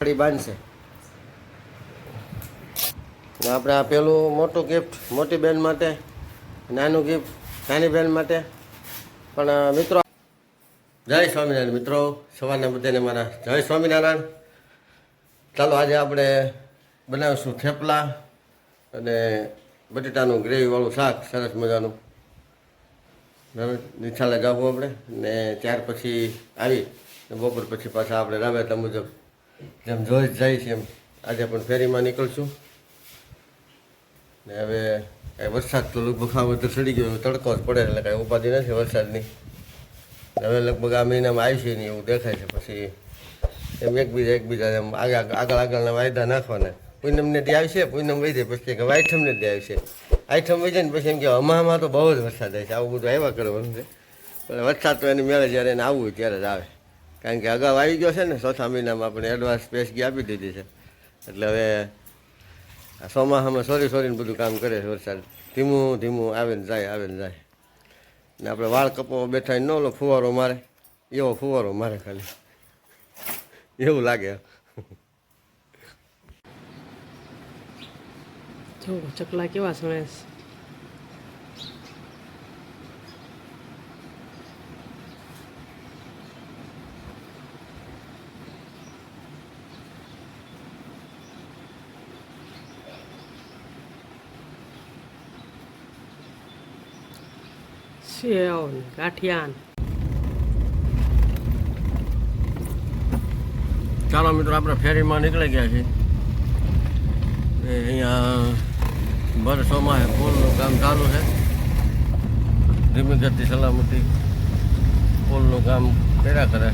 બાંધશે આપણે આ પેલું મોટું ગિફ્ટ મોટી બેન માટે, નાનું ગિફ્ટ નાની બેન માટે. પણ મિત્રો જય સ્વામિનારાયણ મિત્રો, સવારના બધાને મારા જય સ્વામિનારાયણ. ચાલો આજે આપણે બનાવીશું થેપલા અને બટેટાનું ગ્રેવીવાળું શાક સરસ મજાનું. નિશાળે જવું આપણે ને ત્યાર પછી આવી બપોર પછી પાછા આપણે રાબેતા મુજબ જેમ જોઈ જાય છે એમ આજે પણ ફેરીમાં નીકળશું. ને હવે કાંઈ વરસાદ તો લગભગ આ બધું ચડી ગયો, તડકો જ પડે એટલે કાંઈ ઉપાધિ નથી વરસાદની. હવે લગભગ આ મહિનામાં આવી છે નહીં એવું દેખાય છે. પછી એમ એકબીજા એમ આગળના વાયદા નાખવાના. પૂનમને દી આવશે, પૂનમ વહી જાય પછી કે આઈઠમને દી આવશે, આઈઠમ વહી જાય ને પછી એમ કે અમામાં તો બહુ જ વરસાદ આવે છે. આવું બધું આવ્યા કરવાનું છે. પણ વરસાદ તો એની મેળે જ્યારે એને આવવું ત્યારે જ આવે, કારણ કે અગાઉ આવી ગયો છે ને ચોથા મહિનામાં આપણે એડવાન્સ પેસગી આપી દીધી છે. એટલે હવે આ ચોમાસામાં સોરીને બધું કામ કરે છે વરસાદ. ધીમું આવે ને જાય ને આપણે વાળ કપવા બેઠા ન લો ફુવારો મારે, એવો ફુવારો મારે ખાલી એવું લાગે. જો ચકલા કેવા સણે સેવ ગાંઠિયાન. ચાલો મિત્રો આપણે ફેરીમાં નીકળી ગયા છીએ. અહીંયા બરસોમાં પુલનું કામ ચાલુ છે. ધીમી ગતિ સલામતી પુલનું કામ કર્યા કરે.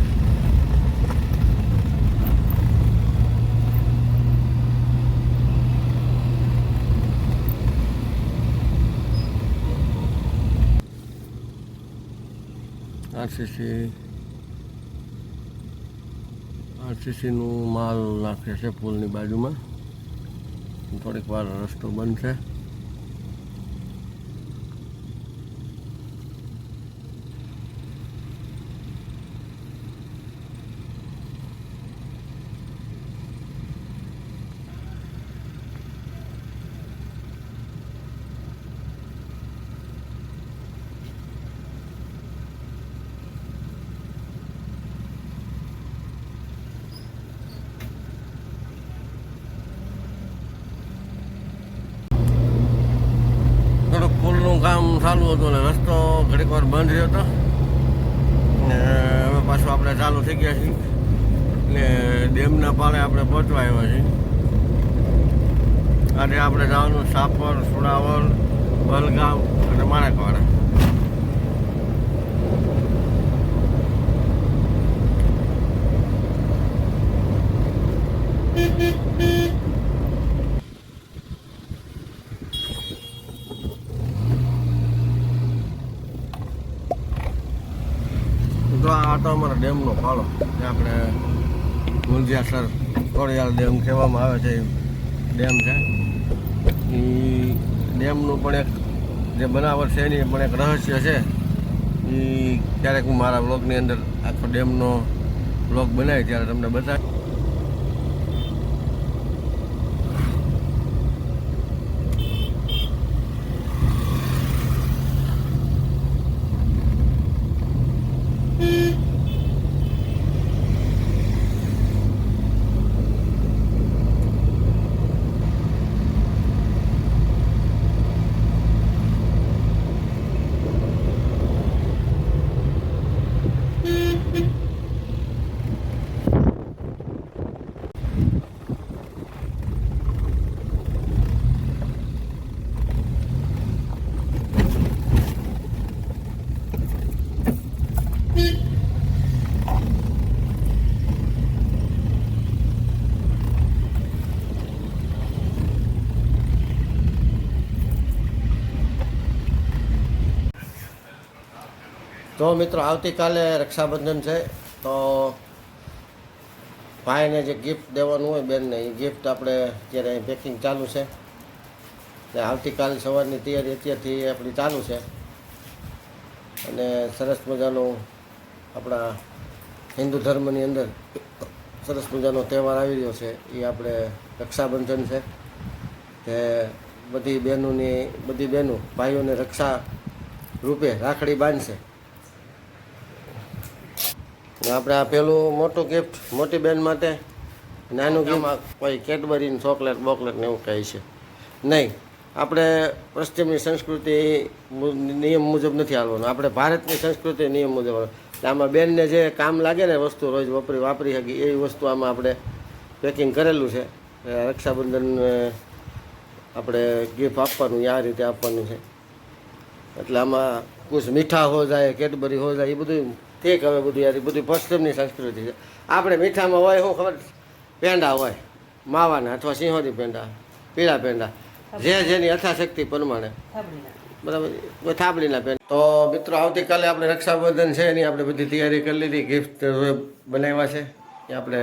આરસીસીનું માલ નાખે છે પુલની બાજુમાં. થોડીક વાર રસ્તો બંધ છે. પુલનું કામ ચાલુ હતું ને રસ્તો ઘડીક વાર બંધ રહ્યો હતો ને હવે પાછું આપણે ચાલુ થઈ ગયા છીએ ને ડેમના પાળે આપણે પહોંચવા આવ્યા છીએ. આજે આપણે જવાનું સાપર, સુડાવલ, વલગામ અને માણેકવાડા. તો આ તો અમારા ડેમનો ફાળો જે આપણે ગુંજિયાસર કોળિયાલ ડેમ કહેવામાં આવે છે. એ ડેમ છે. એ ડેમનું પણ એક જે બનાવટ છે એની પણ એક રહસ્ય છે. એ ક્યારેક હું મારા બ્લોગની અંદર આખો ડેમનો બ્લોગ બનાવી ત્યારે તમને બતાવી. તો મિત્રો આવતીકાલે રક્ષાબંધન છે, તો ભાઈને જે ગિફ્ટ દેવાનું હોય બેનને એ ગિફ્ટ આપણે અત્યારે પેકિંગ ચાલુ છે. આવતીકાલ સવારની તૈયારી અત્યારથી આપણી ચાલુ છે. અને સરસ મજાનું આપણા હિન્દુ ધર્મની અંદર સરસ મજાનો તહેવાર આવી રહ્યો છે એ આપણે રક્ષાબંધન છે કે બધી બહેનો ભાઈઓને રક્ષા રૂપે રાખડી બાંધશે. ને આપણે આ પેલું મોટું ગિફ્ટ મોટી બેન માટે, નાનું ગિફ્ટ કોઈ કેડબરી ચોકલેટ બોકલેટ ને એવું કહે છે નહીં. આપણે પશ્ચિમની સંસ્કૃતિ નિયમ મુજબ નથી હાલવાનું, આપણે ભારતની સંસ્કૃતિ નિયમ મુજબ હાલવાનું. આમાં બેનને જે કામ લાગે ને વસ્તુ રોજ વાપરી શકી એવી વસ્તુ આમાં આપણે પેકિંગ કરેલું છે. રક્ષાબંધન આપણે ગિફ્ટ આપવાનું આ રીતે આપવાનું છે. એટલે આમાં કુછ મીઠા હો જાય, કેડબરી હો જાય, એ બધું ઠીક. હવે બધું યાર બધું પશ્ચિમની સંસ્કૃતિ છે. આપણે મીઠામાં હોય શું ખબર, પેંડા હોય માવાના અથવા સિંહોની પેંડા, પીળા પેંડા, જેની યથાશક્તિ પ્રમાણે, બરાબર, કોઈ થાબડીના પેન. તો મિત્રો આવતીકાલે આપણે રક્ષાબંધન છે એની આપણે બધી તૈયારી કરી લીધી. ગિફ્ટ બનાવ્યા છે એ આપણે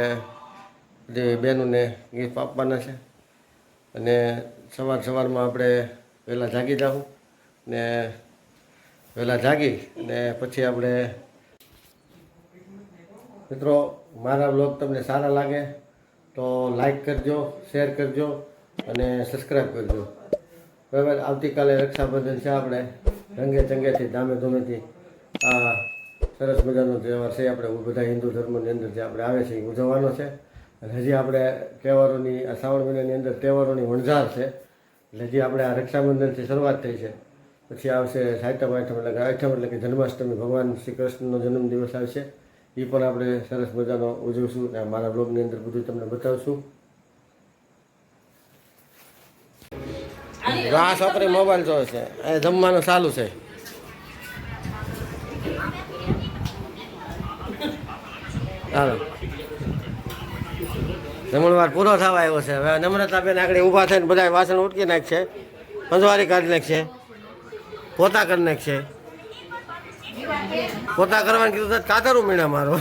બધી બહેનોને ગિફ્ટ આપવાના છે. અને સવારમાં આપણે વહેલા જાગી જાઉં ને વહેલા જાગી ને પછી આપણે મિત્રો મારા બ્લોગ તમને સારા લાગે તો લાઈક કરજો, શેર કરજો અને સબસ્ક્રાઈબ કરજો. બરાબર. આવતીકાલે રક્ષાબંધન છે, આપણે રંગે ચંગેથી ધામે ધૂમેથી આ સરસ મજાનો તહેવાર છે. આપણે બધા હિન્દુ ધર્મની અંદર જે આપણે આવે છે એ ઉજવવાનો છે. અને હજી આપણે તહેવારોની આ શ્રાવણ મહિનાની અંદર તહેવારોની વણઝાર છે. એટલે હજી આપણે આ રક્ષાબંધનથી શરૂઆત થઈ છે. પછી આવશે સાતમ આઠમ એટલે કે જન્માષ્ટમી, ભગવાન શ્રી કૃષ્ણનો જન્મદિવસ આવશે. એ પણ આપણે સરસ મજાનો ઉજવશું અને મારા બ્લોગની અંદર બધું તમને બતાવશું. આ છોકરી મોબાઈલ જોવે છે, એ જમવાનું ચાલુ છે. ચાલો જમણવાર પૂરો થવા આવ્યો છે. હવે નમ્રતાબેન આગળ ઊભા થઈને બધા વાસણ ઉટકી નાખશે, પંજવારી કાઢી નાખશે, પોતા કરી નાખશે. પોતા કરવાનું કીધું તો કાતરું મીણા મારો.